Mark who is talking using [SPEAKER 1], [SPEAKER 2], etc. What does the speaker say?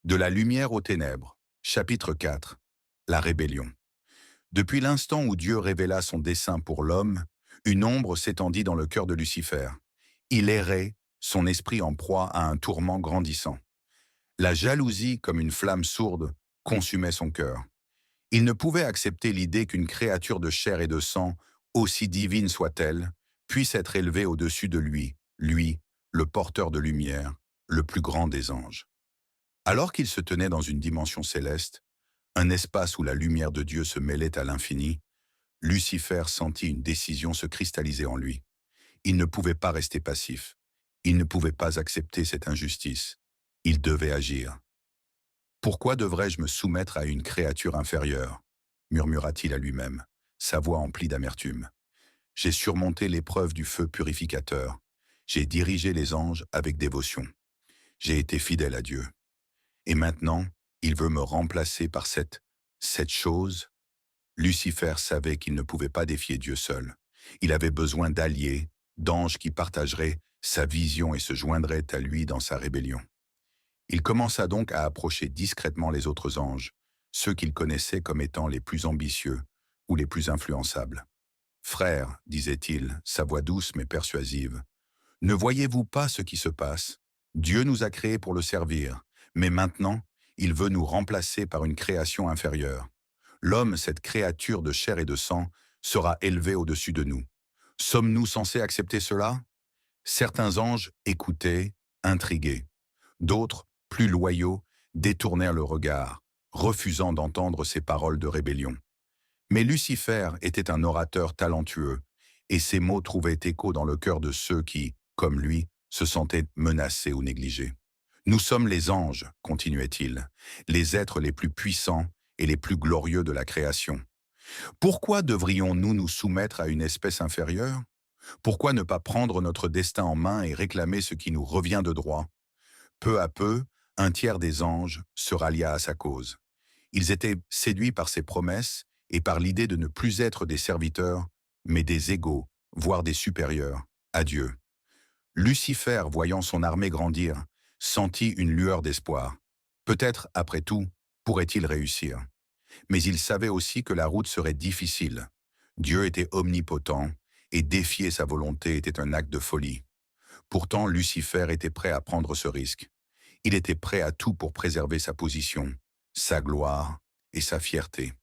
[SPEAKER 1] De la lumière aux ténèbres. Chapitre 4. La rébellion. Depuis l'instant où Dieu révéla son dessein pour l'homme, une ombre s'étendit dans le cœur de Lucifer. Il errait, son esprit en proie à un tourment grandissant. La jalousie, comme une flamme sourde, consumait son cœur. Il ne pouvait accepter l'idée qu'une créature de chair et de sang, aussi divine soit-elle, puisse être élevée au-dessus de lui, le porteur de lumière, le plus grand des anges. Alors qu'il se tenait dans une dimension céleste, un espace où la lumière de Dieu se mêlait à l'infini, Lucifer sentit une décision se cristalliser en lui. Il ne pouvait pas rester passif. Il ne pouvait pas accepter cette injustice. Il devait agir. Pourquoi devrais-je me soumettre à une créature inférieure? Murmura-t-il à lui-même, sa voix emplie d'amertume. J'ai surmonté l'épreuve du feu purificateur. J'ai dirigé les anges avec dévotion. J'ai été fidèle à Dieu. Et maintenant, il veut me remplacer par cette chose. Lucifer savait qu'il ne pouvait pas défier Dieu seul. Il avait besoin d'alliés, d'anges qui partageraient sa vision et se joindraient à lui dans sa rébellion. Il commença donc à approcher discrètement les autres anges, ceux qu'il connaissait comme étant les plus ambitieux ou les plus influençables. Frères, disait-il, sa voix douce mais persuasive, ne voyez-vous pas ce qui se passe? Dieu nous a créés pour le servir, mais maintenant, il veut nous remplacer par une création inférieure. L'homme, cette créature de chair et de sang, sera élevé au-dessus de nous. Sommes-nous censés accepter cela? Certains anges écoutaient, intrigués. D'autres, plus loyaux, détournèrent le regard, refusant d'entendre ces paroles de rébellion. Mais Lucifer était un orateur talentueux, et ses mots trouvaient écho dans le cœur de ceux qui, comme lui, se sentaient menacés ou négligés. Nous sommes les anges, continuait-il, les êtres les plus puissants et les plus glorieux de la création. Pourquoi devrions-nous nous soumettre à une espèce inférieure? Pourquoi ne pas prendre notre destin en main et réclamer ce qui nous revient de droit? Peu à peu, un tiers des anges se rallia à sa cause. Ils étaient séduits par ses promesses et par l'idée de ne plus être des serviteurs, mais des égaux, voire des supérieurs, à Dieu. Lucifer, voyant son armée grandir, sentit une lueur d'espoir. Peut-être, après tout, pourrait-il réussir. Mais il savait aussi que la route serait difficile. Dieu était omnipotent, et défier sa volonté était un acte de folie. Pourtant, Lucifer était prêt à prendre ce risque. Il était prêt à tout pour préserver sa position, sa gloire et sa fierté.